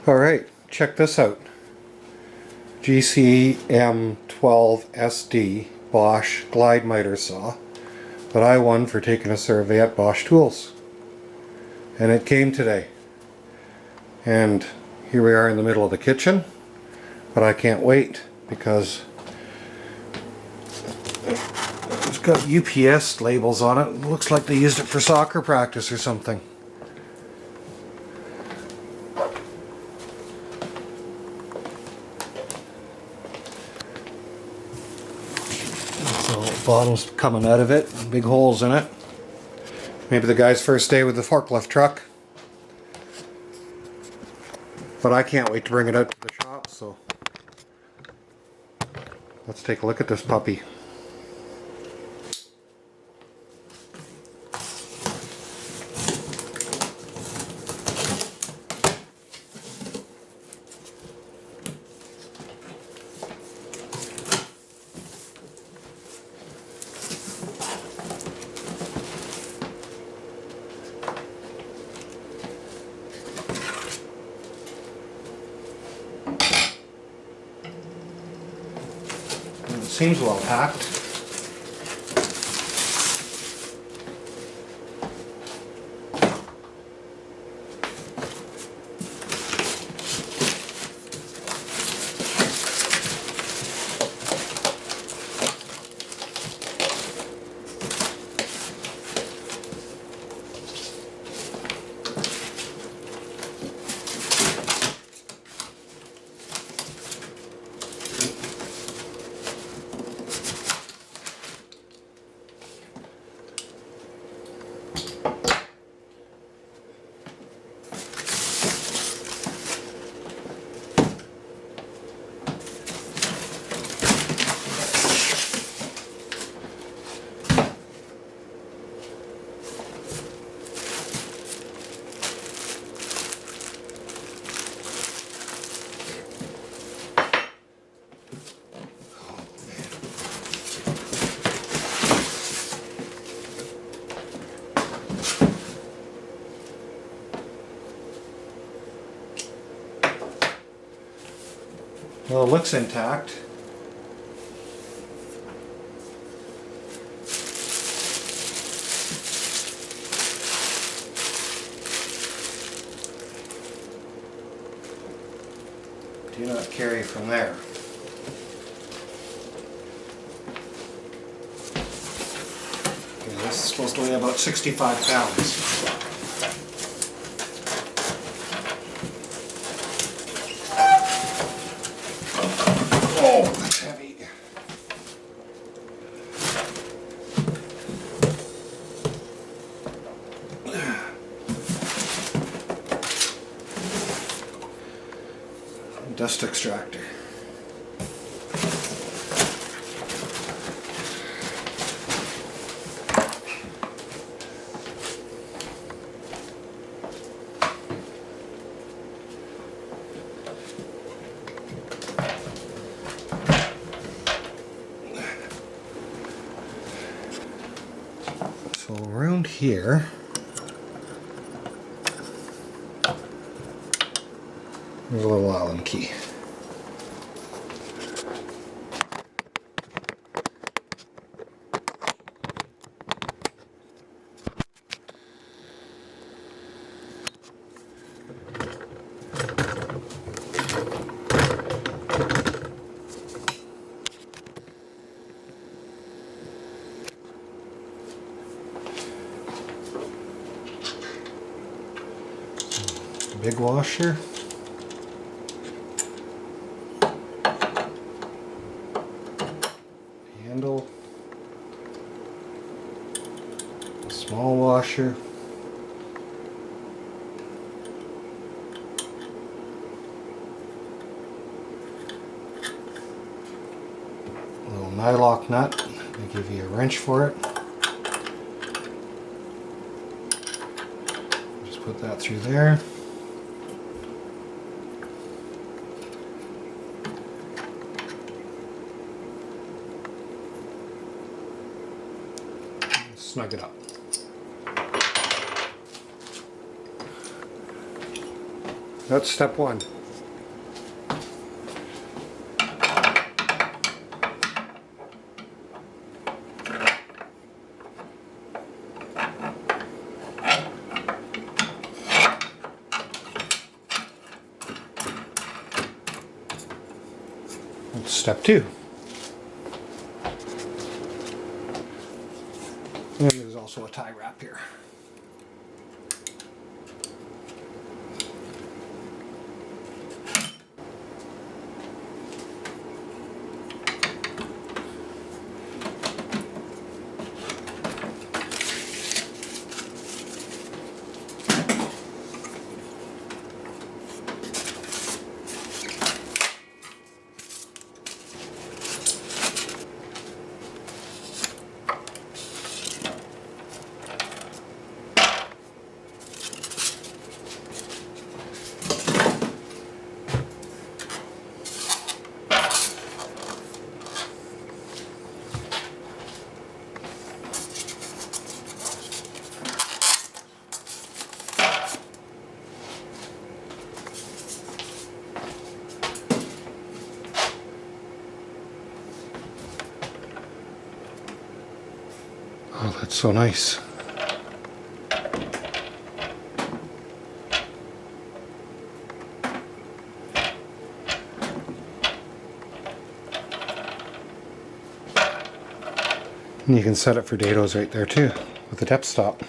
Alright, check this out. GCM12SD Bosch Glide Mitre saw that I won for taking a survey at Bosch Tools. And it came today. And here we are in the middle of the kitchen, but I can't wait because it's got UPS labels on it. It looks like they used it for soccer practice or something. So the bottom's coming out of it, big holes in it. Maybe the guy's first day with the forklift truck. But I can't wait to bring it out to the shop, so let's take a look at this puppy. It seems well packed. Well, it looks intact. Do not carry from there. Okay, this is supposed to weigh about 65 pounds. Oh, that's heavy. Dust extractor. So around here, there's a little Allen key. Big washer. Handle. A small washer. A little nylock nut. They give you a wrench for it. Just put that through there. Snug it up. That's step one. That's step two. And there's also a tie wrap here. Oh, that's so nice. And you can set it for dados right there too, with the depth stop.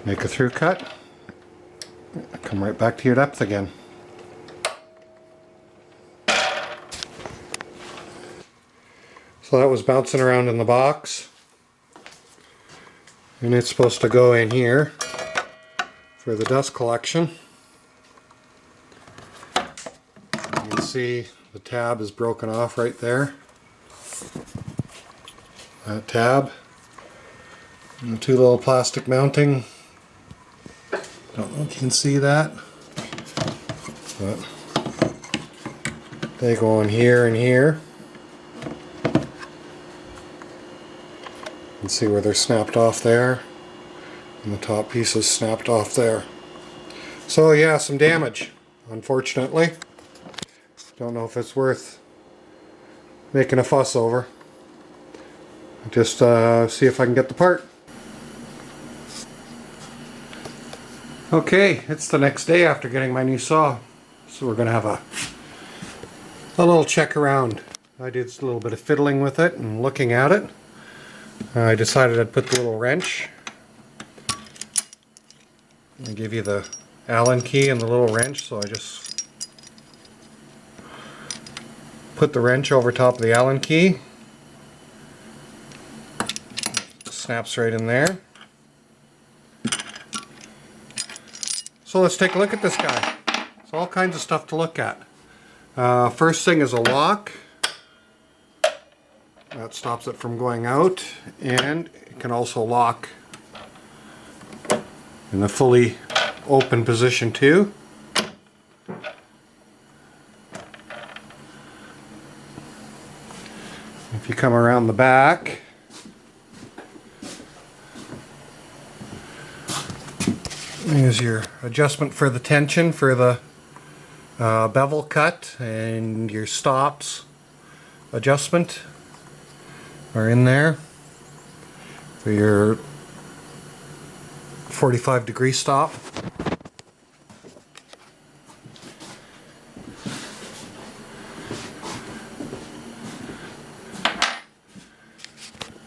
Make a through cut, come right back to your depth again. So that was bouncing around in the box, and it's supposed to go in here for the dust collection. You can see the tab is broken off right there. That tab and the two little plastic mounting. Don't know if you can see that, but they go in here and here. You can see where they're snapped off there, and the top piece is snapped off there. So yeah, some damage, unfortunately. Don't know if it's worth making a fuss over. Just see if I can get the part. Okay, it's the next day after getting my new saw, so we're going to have a little check around. I did a little bit of fiddling with it and looking at it. I decided I'd put the little wrench. I give you the Allen key and the little wrench, so I just put the wrench over top of the Allen key. It snaps right in there. So let's take a look at this guy. There's all kinds of stuff to look at. First thing is a lock. That stops it from going out, and it can also lock in the fully open position too. If you come around the back, here's your adjustment for the tension for the bevel cut, and your stops adjustment are in there for your 45-degree stop.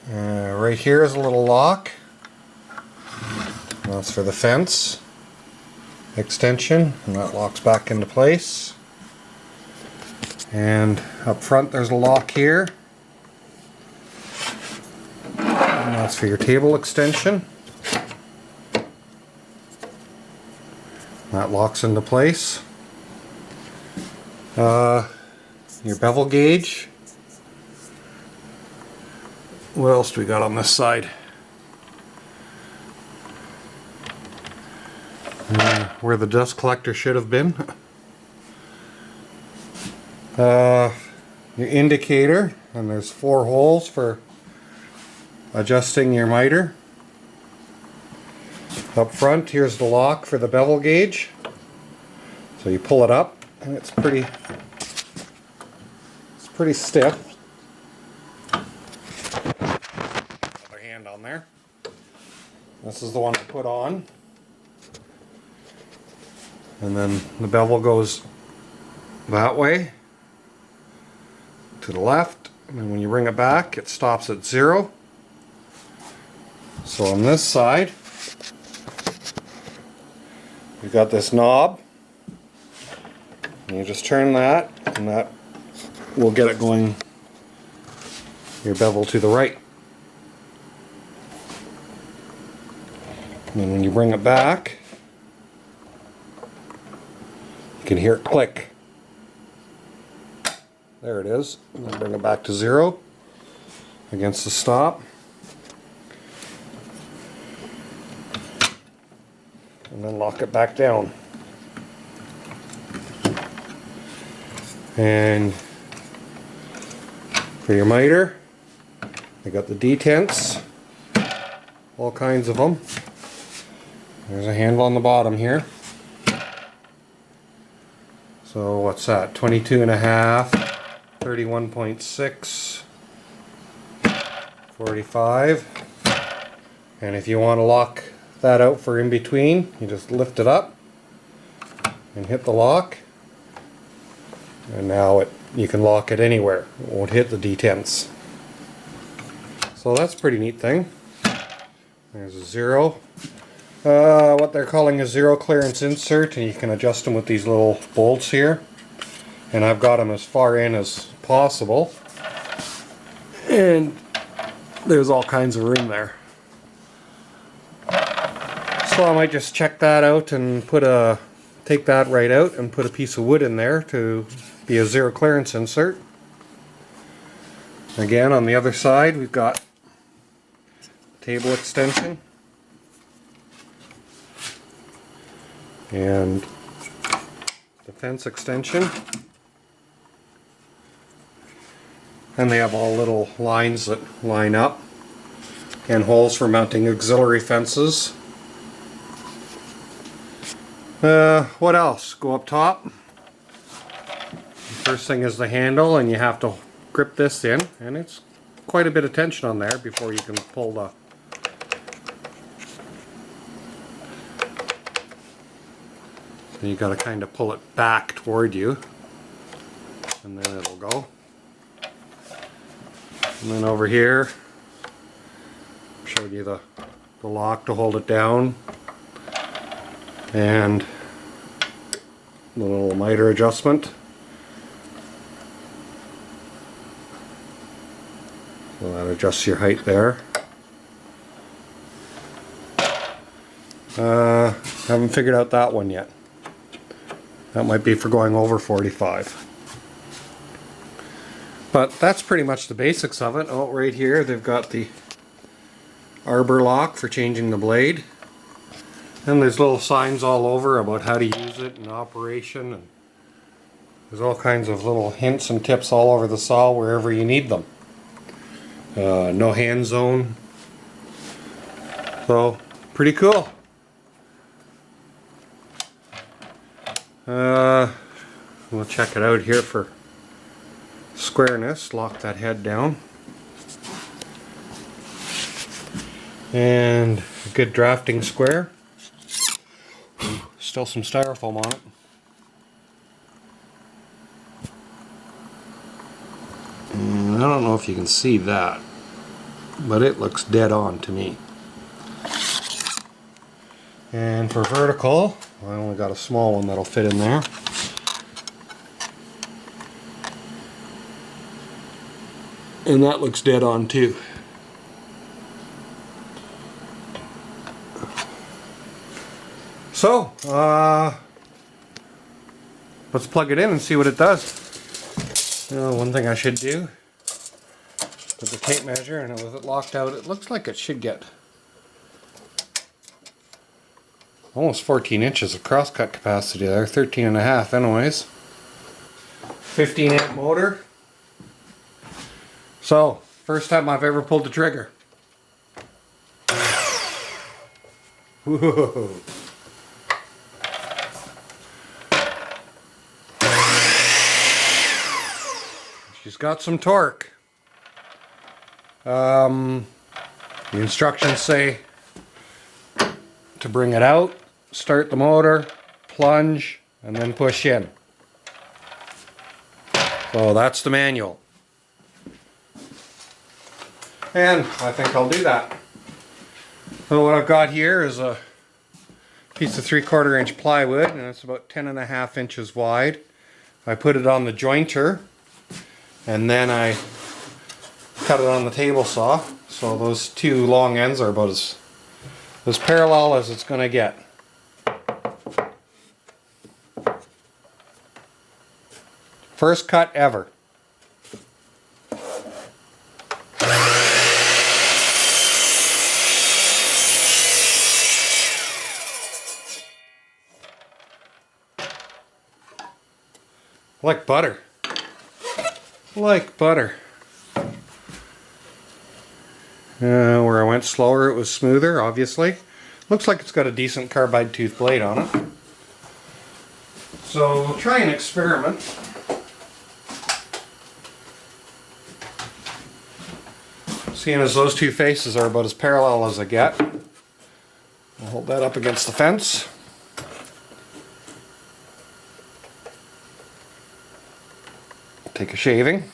Right here is a little lock. That's for the fence extension, and that locks back into place. And up front there's a lock here, and that's for your table extension. That locks into place. Your bevel gauge. What else do we got on this side? Where the dust collector should have been. Your indicator, and there's 4 holes for adjusting your miter. Up front, here's the lock for the bevel gauge. So you pull it up, and it's pretty stiff. Other hand on there. This is the one I put on. And then the bevel goes that way to the left, and then when you bring it back, it stops at 0. So on this side, you've got this knob, and you just turn that, and that will get it going, your bevel to the right. And then when you bring it back, you can hear it click. There it is. And then bring it back to 0 against the stop. And then lock it back down. And for your miter, I got the detents, all kinds of them. There's a handle on the bottom here. So what's that? 22.5, 31.6, 45. And if you want to lock that out for in between, you just lift it up and hit the lock. And now you can lock it anywhere. It won't hit the detents. So that's a pretty neat thing. There's a 0. What they're calling a 0 clearance insert, and you can adjust them with these little bolts here. And I've got them as far in as possible. And there's all kinds of room there. So I might just check that out and take that right out and put a piece of wood in there to be a 0 clearance insert. Again, on the other side, we've got table extension and the fence extension, and they have all little lines that line up and holes for mounting auxiliary fences. What else? Go up top. The first thing is the handle, and you have to grip this in, and it's quite a bit of tension on there before you can pull the so you got to kind of pull it back toward you, and then it'll go. And then over here, showed you the lock to hold it down, and the little miter adjustment. So that adjusts your height there. Haven't figured out that one yet. That might be for going over 45. But that's pretty much the basics of it. Oh, right here they've got the arbor lock for changing the blade. And there's little signs all over about how to use it and operation. And there's all kinds of little hints and tips all over the saw wherever you need them. No hand zone. So, pretty cool. We'll check it out here for squareness. Lock that head down. And a good drafting square. Still some styrofoam on it. And I don't know if you can see that, but it looks dead on to me. And for vertical, I only got a small one that'll fit in there. And that looks dead on too. So, let's plug it in and see what it does. One thing I should do, put the tape measure, and with it locked out, it looks like it should get almost 14 inches of crosscut capacity there, 13.5 anyways. 15 amp motor. So, first time I've ever pulled the trigger. Whoa. She's got some torque. The instructions say to bring it out, start the motor, plunge, and then push in. So that's the manual. And I think I'll do that. So what I've got here is a piece of 3/4 inch plywood, and it's about 10.5 inches wide. I put it on the jointer, and then I cut it on the table saw. So those two long ends are about as parallel as it's going to get. First cut ever. Like butter. Like butter. Where I went slower it was smoother, obviously. Looks like it's got a decent carbide tooth blade on it. So we'll try an experiment. Seeing as those two faces are about as parallel as I get, I'll hold that up against the fence. Take a shaving.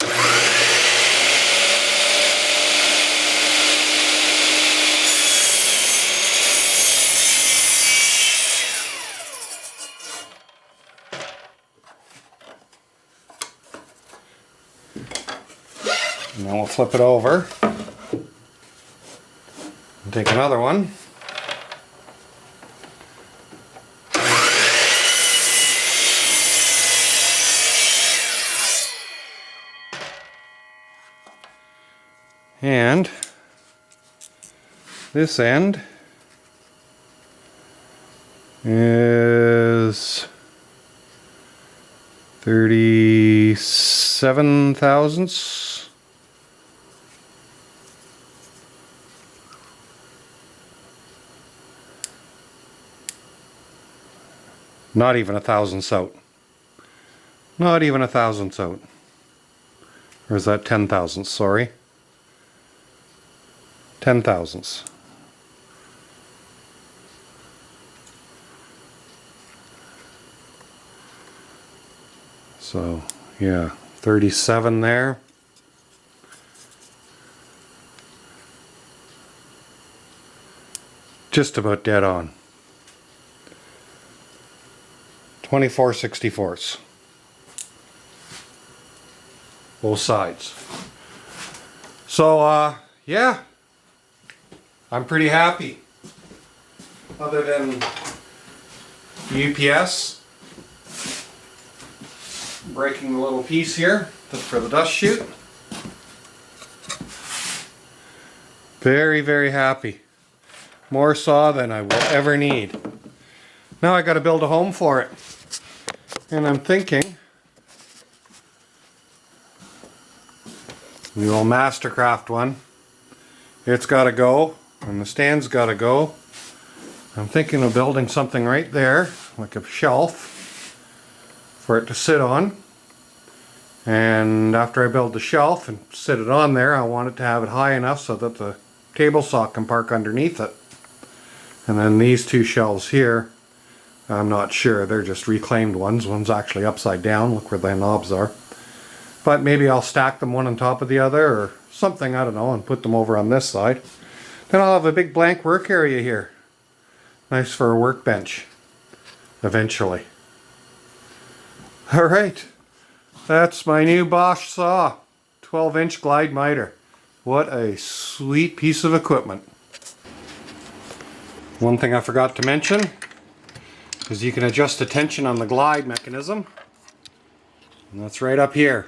And then we'll flip it over and take another one. And this end is 37 thousandths. Not even a thousandth out. Not even a thousandth out. Or is that 10 thousandths? Sorry. 10 thousandths. So, yeah, 37 there. Just about dead on. 24/64. Both sides. So, yeah. I'm pretty happy. Other than the UPS breaking the little piece here for the dust chute. Very, very happy. More saw than I will ever need. Now I got to build a home for it. And I'm thinking the old Mastercraft one. It's got to go. And the stand's got to go. I'm thinking of building something right there, like a shelf, for it to sit on. And after I build the shelf and sit it on there, I want it to have it high enough so that the table saw can park underneath it. And then these two shelves here, I'm not sure, they're just reclaimed ones. One's actually upside down, look where the knobs are. But maybe I'll stack them one on top of the other or something, I don't know, and put them over on this side. Then I'll have a big blank work area here. Nice for a workbench. Eventually. Alright. That's my new Bosch saw. 12-inch Glide Mitre. What a sweet piece of equipment. One thing I forgot to mention is you can adjust the tension on the glide mechanism. And that's right up here.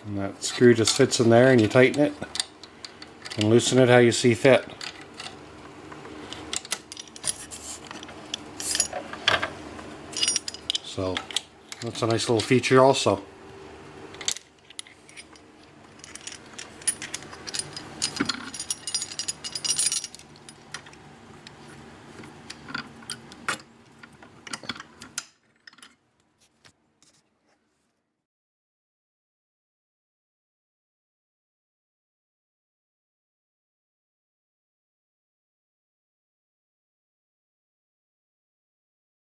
And that screw just fits in there and you tighten it. And loosen it how you see fit. So that's a nice little feature also.